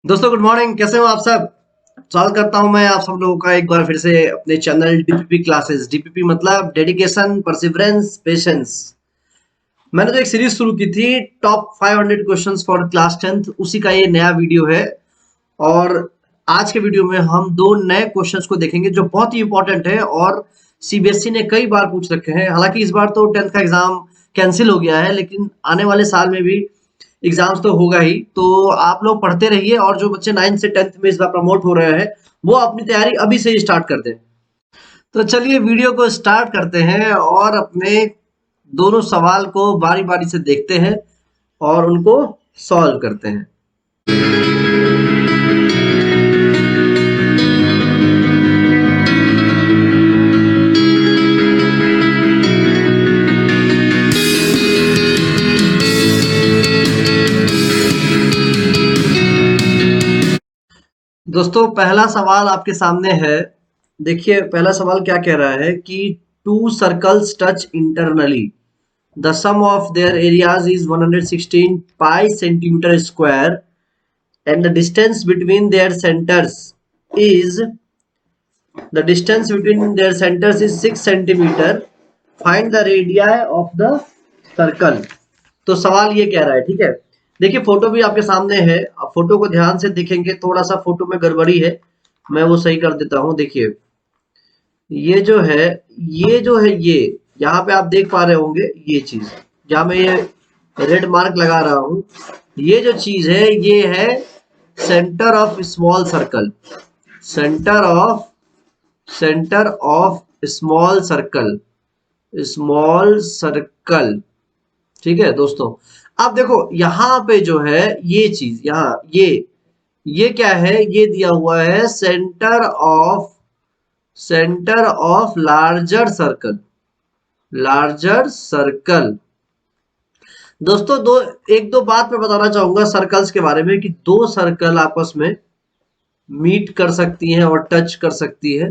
दोस्तों good morning, कैसे हो आप सब। स्वागत करता हूं मैं आप सब लोगों का एक बार फिर से अपने चैनल डीपीपी क्लासेस। डीपीपी मतलब डेडिकेशन, परसिवरेंस, पेशेंस। मैंने तो एक सीरीज शुरू की थी, top 500 questions for class 10th, उसी का ये नया वीडियो है। और आज के वीडियो में हम दो नए क्वेश्चंस को देखेंगे जो बहुत ही इंपॉर्टेंट है और सीबीएसई ने कई बार पूछ रखे हैं। हालांकि इस बार तो 10th का एग्जाम कैंसिल हो गया है, लेकिन आने वाले साल में भी एग्जाम्स तो होगा ही। तो आप लोग पढ़ते रहिए और जो बच्चे 9th से 10th में इस बार प्रमोट हो रहे हैं वो अपनी तैयारी अभी से ही स्टार्ट कर दें। तो चलिए वीडियो को स्टार्ट करते हैं और अपने दोनों सवाल को बारी बारी से देखते हैं और उनको सॉल्व करते हैं। दोस्तों पहला सवाल आपके सामने है। देखिए पहला सवाल क्या कह रहा है कि to circles touch internally, the sum of their areas is 116 pi centimeter square and the distance between their centers is 6 centimeter. Find the radii of the circle. तो सवाल ये कह रहा है, ठीक है। देखिए फोटो भी आपके सामने है, आप फोटो को ध्यान से देखेंगे, थोड़ा सा फोटो में गड़बड़ी है, मैं वो सही कर देता हूँ। देखिए ये जो है, ये यहाँ पे आप देख पा रहे होंगे, ये चीज जहाँ मैं ये रेड मार्क लगा रहा हूँ, ये जो चीज है ये है centre of small circle. Centre of small circle, small circle, ठीक है दोस्तों। अब देखो यहाँ पे जो है ये चीज, यहाँ ये क्या है, ये दिया हुआ है centre of larger circle. Larger circle दोस्तों, एक दो बात मैं बताना चाहूंगा सर्कल्स के बारे में कि दो सर्कल आपस में मीट कर सकती हैं और टच कर सकती है।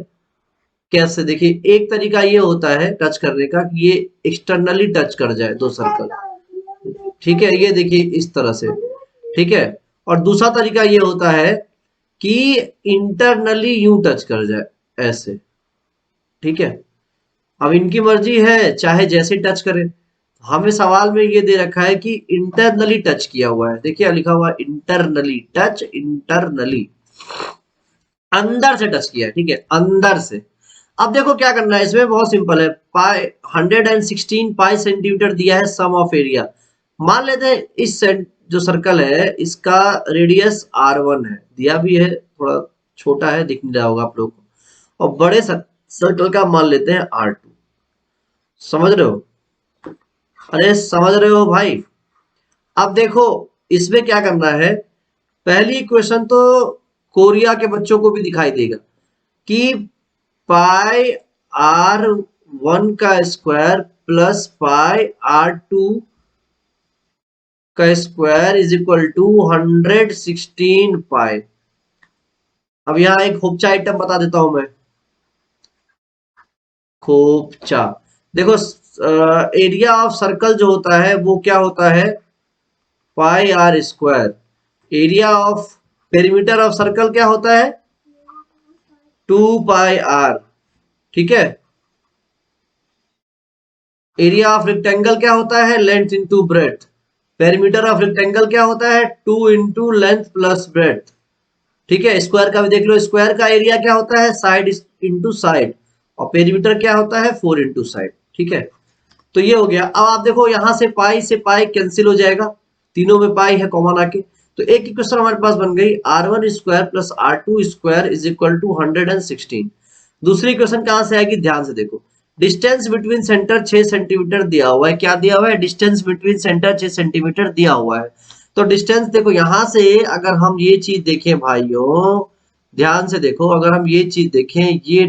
कैसे, देखिए एक तरीका ये होता है टच करने का कि ये एक्सटर्नली टच कर जाए दो सर्कल, ठीक है, ये देखिए इस तरह से, ठीक है। और दूसरा तरीका ये होता है कि इंटरनली यूं टच कर जाए, ऐसे, ठीक है। अब इनकी मर्जी है, चाहे जैसे टच करे। हमें सवाल में ये दे रखा है कि इंटरनली टच किया हुआ है, देखिए लिखा हुआ है इंटरनली टच, इंटरनली अंदर से टच किया है, ठीक है, अंदर से। अब देखो क्या करना है इसमें, बहुत सिंपल है। पाई 116 पाई सेंटीमीटर दिया है सम ऑफ एरिया। मान लेते हैं इस जो सर्कल है इसका रेडियस R1 है, दिया भी है, थोड़ा छोटा है, दिख नहीं रहा होगा आप लोग को। और बड़े सर्कल का मान लेते हैं R2। समझ रहे हो, अरे समझ रहे हो भाई। अब देखो इसमें क्या करना है, पहली इक्वेशन तो कोरिया के बच्चों को भी दिखाई देगा कि पाई R1 का स्क्वायर प्लस पाई R2 का स्क्वायर इज इक्वल टू 116 पाई। अब यहाँ एक खोपचा आइटम बता देता हूं मैं, खोपचा। देखो एरिया ऑफ सर्कल जो होता है वो क्या होता है, pi r square. Area of perimeter of circle क्या होता है, 2 पाई आर, ठीक है। एरिया ऑफ रेक्टेंगल क्या होता है, length into breadth. Perimeter of rectangle क्या होता है, 2 इंटू लेंथ प्लस ब्रेथ, ठीक है। स्क्वायर का भी देख लो, स्क्वायर का एरिया क्या होता है, साइड इंटू साइड, और पेरीमीटर क्या होता है, 4 इंटू साइड, ठीक है। तो ये हो गया। अब आप देखो यहाँ से पाई कैंसिल हो जाएगा, तीनों में पाई है कॉमन आके, तो एक इक्वेशन हमारे पास बन गई R1 square plus R2 square is equal to 116। दूसरी इक्वेशन कहां से आएगी, ध्यान से देखो। डिस्टेंस बिटवीन सेंटर 6 सेंटीमीटर दिया हुआ है, क्या दिया हुआ है, डिस्टेंस बिटवीन सेंटर 6 सेंटीमीटर दिया हुआ है। तो डिस्टेंस देखो यहां से, अगर हम ये चीज देखें भाइयों, ध्यान से देखो, अगर हम ये चीज देखें, ये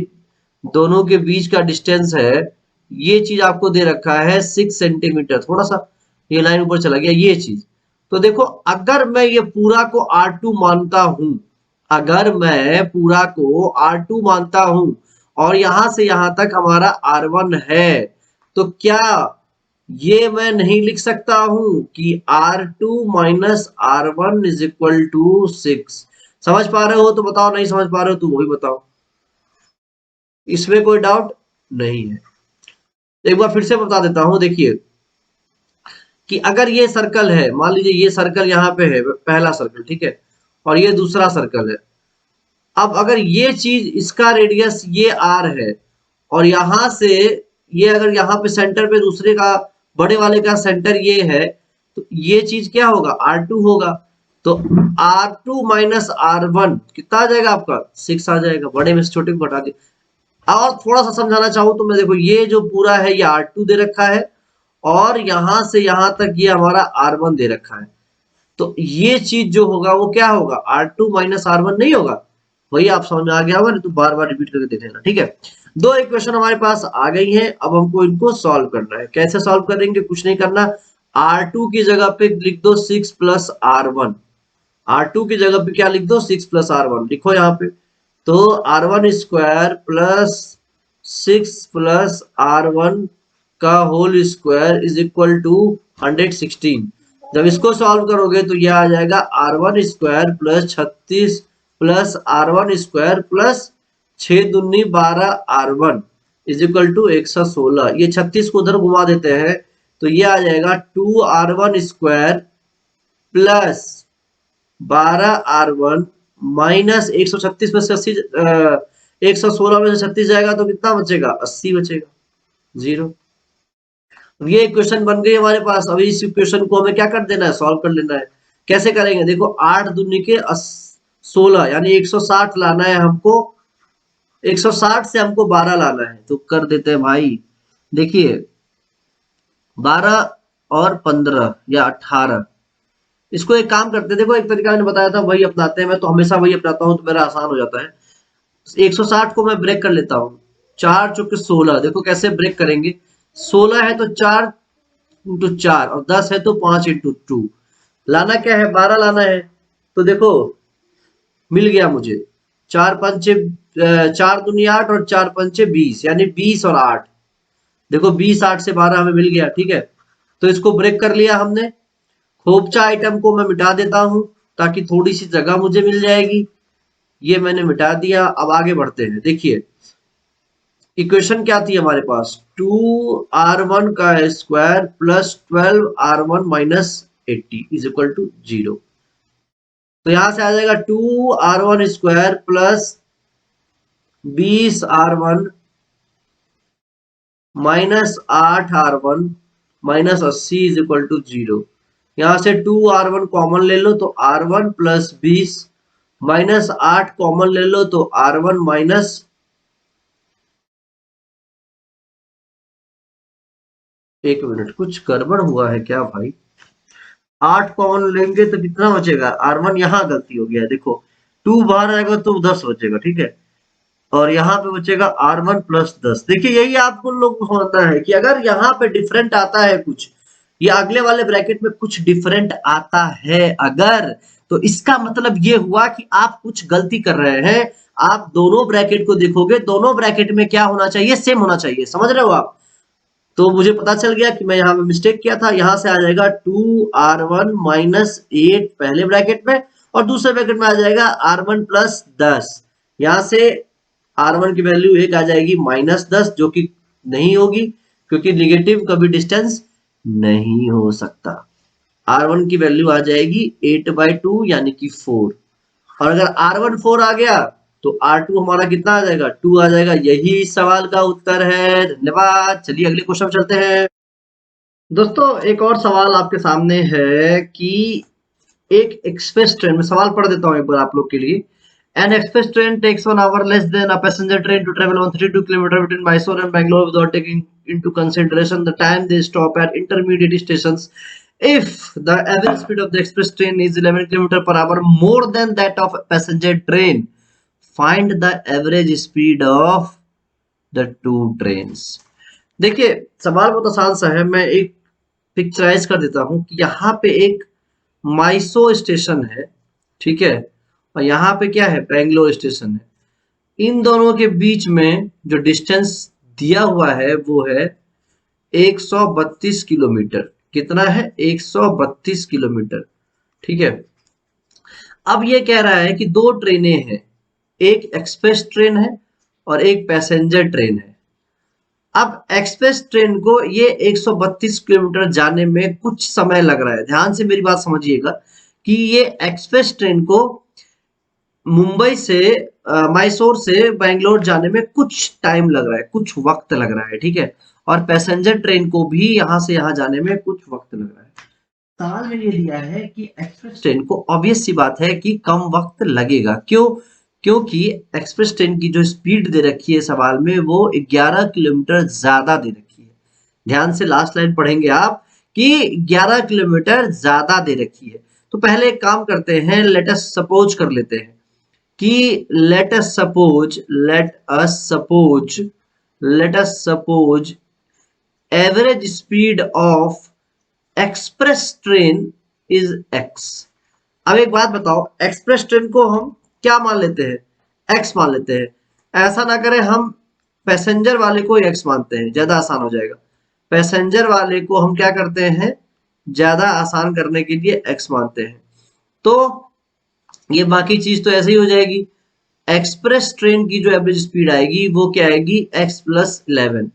दोनों के बीच का डिस्टेंस है, ये चीज आपको दे रखा है 6 सेंटीमीटर, थोड़ा सा ये लाइन ऊपर चला गया, ये चीज। तो देखो अगर मैं ये पूरा को R2 मानता हूं, अगर मैं पूरा को R2 मानता हूं और यहां से यहां तक हमारा R1 है, तो क्या ये मैं नहीं लिख सकता हूं कि R2 minus R1 is equal to 6। समझ पा रहे हो तो बताओ, नहीं समझ पा रहे हो तो वही बताओ, इसमें कोई डाउट नहीं है। एक बार फिर से बता देता हूं, देखिए कि अगर ये सर्कल है, मान लीजिए ये सर्कल यहाँ पे है, पहला सर्कल, ठीक है, और ये दूसरा सर्कल है। अब अगर ये चीज, इसका रेडियस ये आर है, और यहां से ये अगर यहाँ पे सेंटर पे दूसरे का, बड़े वाले का सेंटर ये है, तो ये चीज क्या होगा, R2 होगा। तो R2 माइनस R1 कितना आ जाएगा आपका, 6 आ जाएगा। बड़े में से छोटे को घटा दिया। और थोड़ा सा समझाना चाहूँ तो मैं, देखो ये जो पूरा है ये R2 दे रखा है, और यहां से यहां तक ये हमारा R1 दे रखा है। तो ये चीज जो होगा वो क्या होगा, R2 माइनस R1 नहीं होगा। वही आप समझ में आ गया होगा, नहीं तो बार बार रिपीट करके देख लेना, ठीक है। दो इक्वेशन हमारे पास आ गई है, अब हमको इनको सॉल्व करना है। कैसे सॉल्व करेंगे, कुछ नहीं करना, R2 की जगह पे लिख दो 6 प्लस R1। R2 की जगह पे क्या लिख दो, 6 प्लस R1 लिखो यहाँ पे। तो R1 square plus 6 plus R1 का whole square is equal to 116। जब इसको सॉल्व करोगे तो यह आ जाएगा R1 square plus 36 plus R1 square plus 6 दूनी 12 R1 इज इक्वल टू 116। ये 36 को उधर घुमा देते हैं तो ये आ जाएगा 2R1 square plus 12R1 minus 136 में से 80, 116 में से 36 जाएगा तो कितना बचेगा, 80 बचेगा, जीरो। ये इक्वेशन बन गई हमारे पास। अभी इस इक्वेशन को हमें क्या कर देना है, सॉल्व कर लेना है। कैसे करेंगे, देखो 8 दूनी के 16 यानी 160 लाना है हमको। 160 से हमको 12 लाना है, तो कर देते हैं भाई। देखिए 12 और 15 या 18, इसको एक काम करते हैं, देखो एक तरीका मैंने बताया था वही अपनाते हैं। मैं तो हमेशा वही अपनाता हूँ तो मेरा आसान हो जाता है। 160 को मैं ब्रेक कर लेता हूँ, 4 चौके 16। देखो कैसे ब्रेक करेंगे, 16 है तो 4 इंटू 4, और 10 है तो 5 इंटू 2। लाना क्या है, 12 लाना है। तो देखो मिल गया मुझे, 4 पंचे 4 दूनी 8 और 4 पंचे 20, यानी 20 और 8। देखो 20 8 से 12 हमें मिल गया, ठीक है। तो इसको ब्रेक कर लिया हमने। खोपचा आइटम को मैं मिटा देता हूं ताकि थोड़ी सी जगह मुझे मिल जाएगी। ये मैंने मिटा दिया। अब आगे बढ़ते हैं। देखिए इक्वेशन क्या थी हमारे पास, 2R1 का square plus 12R1 minus 80 is equal to 0। तो यहां से आ जाएगा 2R1 square plus 20R1 minus 8R1 minus 80 is equal to 0। यहां से 2R1 कॉमन ले लो तो R1 प्लस 20 माइनस 8 कॉमन ले लो तो R1 माइनस, एक मिनट कुछ गड़बड़ हुआ है क्या भाई, 8 कॉमन लेंगे तो कितना बचेगा, R1 यहाँ गलती हो गया है। देखो 2 बाहर आएगा तो 10 बचेगा, ठीक है, और यहाँ पे बचेगा R1 प्लस 10। देखिए यही आपको लोग को समझना है कि अगर यहाँ पे डिफरेंट आता है कुछ, या अगले वाले ब्रैकेट में कुछ डिफरेंट आता है अगर, तो इसका मतलब ये हुआ कि आप कुछ गलती कर रहे हैं। आप दोनों ब्रैकेट को देखोगे, दोनों ब्रैकेट में क्या होना चाहिए, सेम होना चाहिए। समझ रहे हो आप। तो मुझे पता चल गया कि मैं यहाँ पे मिस्टेक किया था। यहाँ से आ जाएगा 2R1 माइनस 8 पहले ब्रैकेट में, और दूसरे ब्रैकेट में आ जाएगा R1 प्लस 10। यहाँ से R1 की वैल्यू 1 आ जाएगी माइनस 10, जो कि नहीं होगी क्योंकि निगेटिव कभी डिस्टेंस नहीं हो सकता। R1 की वैल्यू आ जाएगी 8/2 यानी कि 4। और अगर R1 4 आ गया तो R2 हमारा कितना आ जाएगा, 2 आ जाएगा। यही इस सवाल का उत्तर है। धन्यवाद। चलिए अगले क्वेश्चन चलते हैं। दोस्तों एक और सवाल आपके सामने है कि एक एक्सप्रेस ट्रेन में, सवाल पढ़ देता हूँ एक बार आप लोग के लिए। An express train takes 1 hour less than a passenger train to travel 132 kilometers between Mysore and Bangalore without taking into consideration the time they stop at intermediate stations. If the average speed of the express train is 11 kilometers per hour more than that of a passenger train, find the average speed of the two trains. देखिए सवाल बहुत आसान सा है। मैं एक picturise कर देता हूँ कि यहाँ पे एक माइसो स्टेशन है, ठीक है, और यहाँ पे क्या है, बेंगलोर स्टेशन है। इन दोनों के बीच में जो डिस्टेंस दिया हुआ है वो है 132 किलोमीटर। कितना है, 132 किलोमीटर, ठीक है। अब ये कह रहा है कि दो ट्रेनें हैं, एक एक्सप्रेस ट्रेन है और एक पैसेंजर ट्रेन है। अब एक्सप्रेस ट्रेन को ये 132 किलोमीटर जाने में कुछ समय लग रहा है। ध्यान से मेरी बात समझिएगा कि ये एक्सप्रेस ट्रेन को मुंबई से मैसूर से बैंगलोर जाने में कुछ टाइम लग रहा है, कुछ वक्त लग रहा है, ठीक है। और पैसेंजर ट्रेन को भी यहां से यहां जाने में कुछ वक्त लग रहा है। सवाल में ये दिया है कि एक्सप्रेस ट्रेन को ऑब्वियस सी बात है कि कम वक्त लगेगा। क्यों? क्योंकि एक्सप्रेस ट्रेन की जो स्पीड दे रखी है सवाल में वो 11 किलोमीटर ज्यादा दे रखी है। ध्यान से लास्ट लाइन पढ़ेंगे आप कि 11 किलोमीटर ज्यादा दे रखी है। तो पहले एक काम करते हैं, लेट अस सपोज कर लेते हैं कि let us suppose average speed of express train is x। अब एक बात बताओ, एक्सप्रेस ट्रेन को हम क्या मान लेते हैं? x मान लेते हैं। ऐसा ना करें, हम पैसेंजर वाले को x मानते हैं, ज्यादा आसान हो जाएगा। पैसेंजर वाले को हम क्या करते हैं, ज्यादा आसान करने के लिए x मानते हैं। तो ये बाकी चीज तो ऐसे ही हो जाएगी। एक्सप्रेस ट्रेन की जो एवरेज स्पीड आएगी वो क्या आएगी, x+11।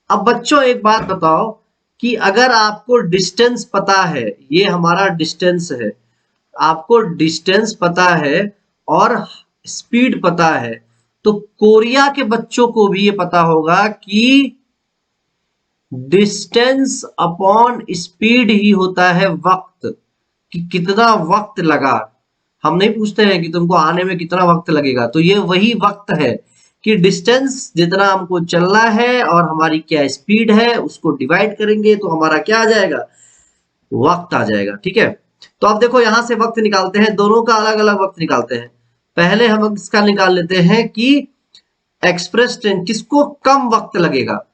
अब बच्चों एक बात बताओ कि अगर आपको डिस्टेंस पता है, ये हमारा डिस्टेंस है, आपको डिस्टेंस पता है और स्पीड पता है, तो कोरिया के बच्चों को भी ये पता होगा कि डिस्टेंस अपॉन स्पीड ही होता है वक्त, कि कितना वक्त लगा। हम नहीं पूछते हैं कि तुमको आने में कितना वक्त लगेगा, तो ये वही वक्त है कि डिस्टेंस जितना हमको चलना है और हमारी क्या स्पीड है उसको डिवाइड करेंगे तो हमारा क्या आ जाएगा, वक्त आ जाएगा, ठीक है। तो अब देखो यहां से वक्त निकालते हैं, दोनों का अलग अलग वक्त निकालते हैं। पहले हम इसका निकाल लेते हैं कि एक्सप्रेस ट्रेन किसको कम वक्त लगेगा,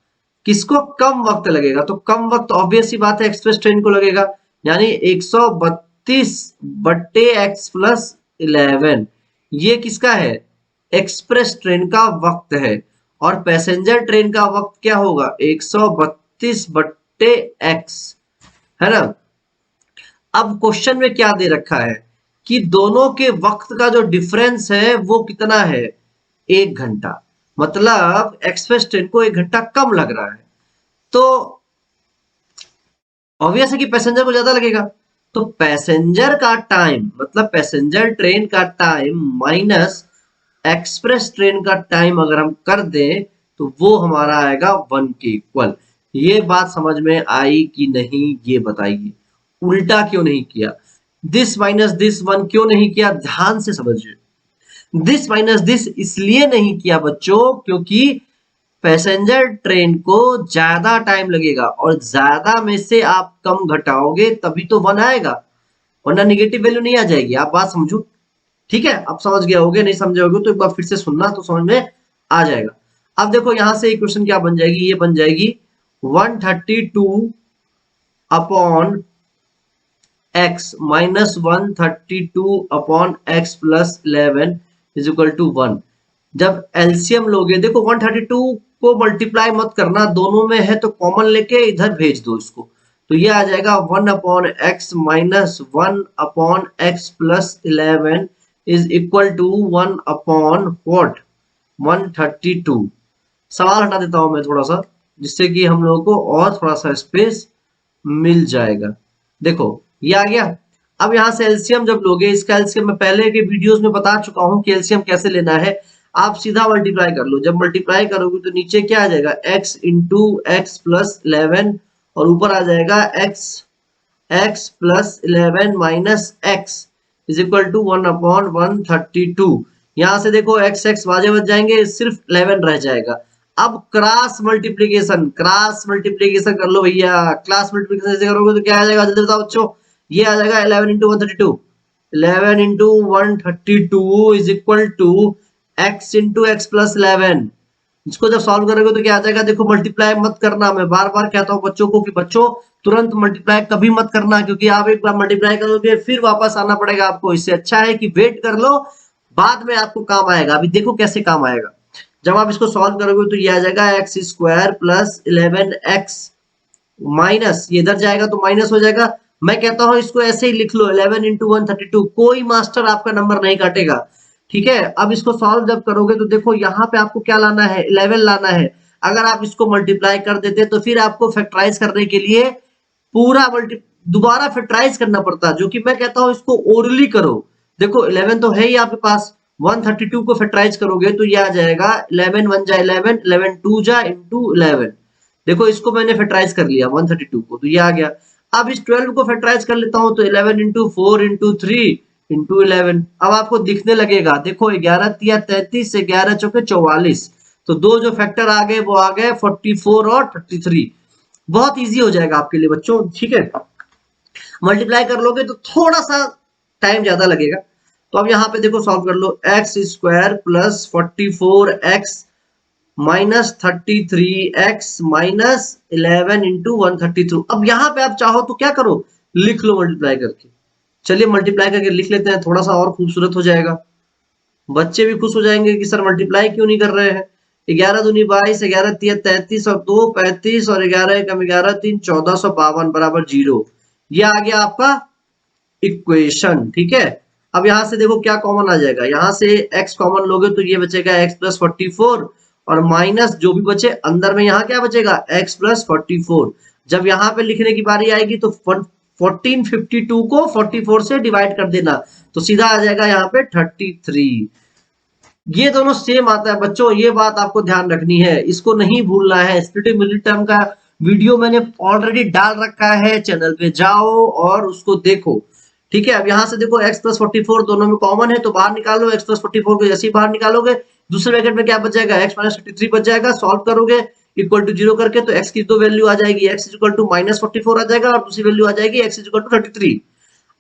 किसको कम वक्त लगेगा, तो कम वक्त ऑब्वियस सी बात है एक्सप्रेस ट्रेन को लगेगा, यानी 132/x+11 ये किसका है, एक्सप्रेस ट्रेन का वक्त है। और पैसेंजर ट्रेन का वक्त क्या होगा, 132/x, है ना। अब क्वेश्चन में क्या दे रखा है कि दोनों के वक्त का जो डिफरेंस है वो कितना है, 1 घंटा। मतलब एक्सप्रेस ट्रेन को 1 घंटा कम लग रहा है, तो ऑब्वियस है कि पैसेंजर को ज्यादा लगेगा। तो पैसेंजर का टाइम, मतलब पैसेंजर ट्रेन का टाइम माइनस एक्सप्रेस ट्रेन का टाइम अगर हम कर दें तो वो हमारा आएगा 1 के इक्वल। ये बात समझ में आई कि नहीं, ये बताइए। उल्टा क्यों नहीं किया, दिस माइनस दिस 1 क्यों नहीं किया, ध्यान से समझिए। दिस माइनस दिस इसलिए नहीं किया बच्चों क्योंकि पैसेंजर ट्रेन को ज्यादा टाइम लगेगा और ज्यादा में से आप कम घटाओगे तभी तो 1 आएगा, वरना निगेटिव वैल्यू नहीं आ जाएगी। आप बात समझो, ठीक है। आप समझ गए होगे, नहीं समझे होगे तो एक बार फिर से सुनना तो समझ में आ जाएगा। अब देखो यहां से इक्वेशन क्या बन जाएगी, ये बन जाएगी 132 upon x minus 132 upon x+11 is equal to 1। जब एलसीएम लोगे, देखो 132 को मल्टीप्लाई मत करना, दोनों में है तो कॉमन लेके इधर भेज दो इसको, तो ये आ जाएगा 1 upon x minus 1 upon x+11 is equal to 1 upon what, 132। सवाल हटा देता हूं मैं थोड़ा सा, जिससे कि हम लोगों को और थोड़ा सा स्पेस मिल जाएगा। देखो ये आ गया। अब यहां से एलसीएम जब लोगे, इसका एलसीएम मैं पहले के वीडियोस में बता चुका हूं कि एलसीएम कैसे लेना है। आप सीधा मल्टीप्लाई कर लो, जब मल्टीप्लाई करोगे तो नीचे क्या आ जाएगा, x इंटू x+11 और ऊपर आ जाएगा x+11 minus x is equal to 1 upon 132। यहां से देखो x बाजे बच जाएंगे, सिर्फ 11 रह जाएगा। अब क्रॉस मल्टीप्लीकेशन कर लो भैया। क्लास मल्टीप्लीकेशन ऐसे करोगे तो क्या आ जाएगा, जल्दी बताओ बच्चों। ये आ जाएगा 11 into 132, 11 into 132 is equal to x into x+11। इसको जब सॉल्व करोगे तो क्या आ जाएगा, देखो मल्टीप्लाई मत करना। मैं बार बार कहता हूँ बच्चों को कि बच्चों तुरंत मल्टीप्लाई कभी मत करना, क्योंकि आप एक बार मल्टीप्लाई करोगे फिर वापस आना पड़ेगा आपको। इससे अच्छा है कि वेट कर लो, बाद में आपको काम आएगा। अभी देखो कैसे काम आएगा। जब आप इसको सॉल्व करोगे तो ये आ जाएगा x² + 11x माइनस, ये इधर जाएगा तो माइनस हो जाएगा मैं कहता हूं इसको ऐसे ही लिख लो 11 इंटू 132, कोई मास्टर आपका नंबर नहीं काटेगा। ठीक है, अब इसको सॉल्व जब करोगे तो देखो यहाँ पे आपको क्या लाना है, 11 लाना है। अगर आप इसको मल्टीप्लाई कर देते तो फिर आपको फैक्टराइज करने के लिए पूरा दोबारा फैक्टराइज करना पड़ता, जो कि मैं कहता हूं इसको ओरली करो। देखो 11 तो है ही आपके पास, 132 को फैक्टराइज करोगे तो ये आ जाएगा 11 1 जा 11, 11 2 जा इंटू 11। देखो इसको मैंने फैक्टराइज कर लिया 132 को, तो ये आ गया। अब इस 12 को फैक्टराइज कर लेता हूं तो 11 इंटू 4 इंटू 3 इंटू 11। अब आपको दिखने लगेगा, देखो 11 तिया 33, 11 चौके 44, तो दो जो फैक्टर आ गए वो आ गए 44 और 33। बहुत इजी हो जाएगा आपके लिए बच्चों। ठीक है, मल्टीप्लाई कर लोगे तो थोड़ा सा टाइम ज्यादा लगेगा। तो अब यहाँ पे देखो सॉल्व कर लो, x square plus 44x minus 33x minus 11 into 132। अब यहाँ पे आप चाहो तो क्या करो, लिख लो मल्टीप्लाई करके। चलिए मल्टीप्लाई करके लिख लेते हैं, थोड़ा सा और खूबसूरत हो जाएगा, बच्चे भी खुश हो जाएंगे कि सर मल्टीप्लाई क्यों नहीं कर रहे हैं। 11 दूनी 22, 11 तिया 33 और 2 35 और 11 एकम 11 3 1452 बराबर 0। ये आ गया आपका इक्वेशन। ठीक है, अब यहां से देखो क्या कॉमन आ जाएगा, यहां से x कॉमन लोगे तो ये बचेगा x प्लस 44 और माइनस जो भी बचे अंदर में यहाँ क्या बचेगा x प्लस 44। जब यहाँ पे लिखने की बारी आएगी तो 1452 को 44 से डिवाइड कर देना, तो सीधा आ जाएगा यहाँ पे 33। ये दोनों सेम आता है बच्चों, ये बात आपको ध्यान रखनी है, इसको नहीं भूलना है। स्प्लिटिंग मिडिल टर्म का वीडियो मैंने ऑलरेडी डाल रखा है, चैनल पे जाओ और उसको देखो। ठीक है, अब यहाँ से देखो x प्लस 44 दोनों में कॉमन है तो बाहर निकालो, x प्लस 44 को जैसे ही बाहर निकालोगे दूसरे ब्रैकेट में क्या बच जाएगा, x माइनस 33 बच जाएगा। सॉल्व करोगे इक्वल टू 0 करके तो x की दो वैल्यू आ जाएगी, x इक्वल टू माइनस 44 आ जाएगा और दूसरी वैल्यू आ जाएगी x इक्वल टू 33।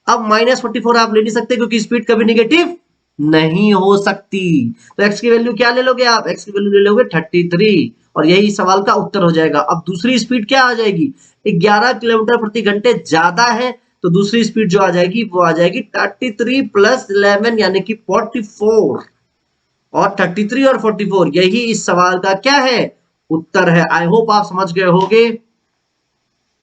अब माइनस 44 आप ले नहीं सकते क्योंकि स्पीड कभी नेगेटिव नहीं हो सकती, तो x की वैल्यू क्या ले लोगे आप, x की वैल्यू ले लोगे 33 और यही सवाल का उत्तर हो जाएगा। अब दूसरी स्पीड क्या आ जाएगी, 11 किलोमीटर प्रति घंटे ज्यादा है तो दूसरी स्पीड जो आ जाएगी वो आ जाएगी 33 प्लस 11 यानी कि 44, और 33 और 44 यही इस सवाल का क्या है, उत्तर है। आई होप आप समझ गए होंगे।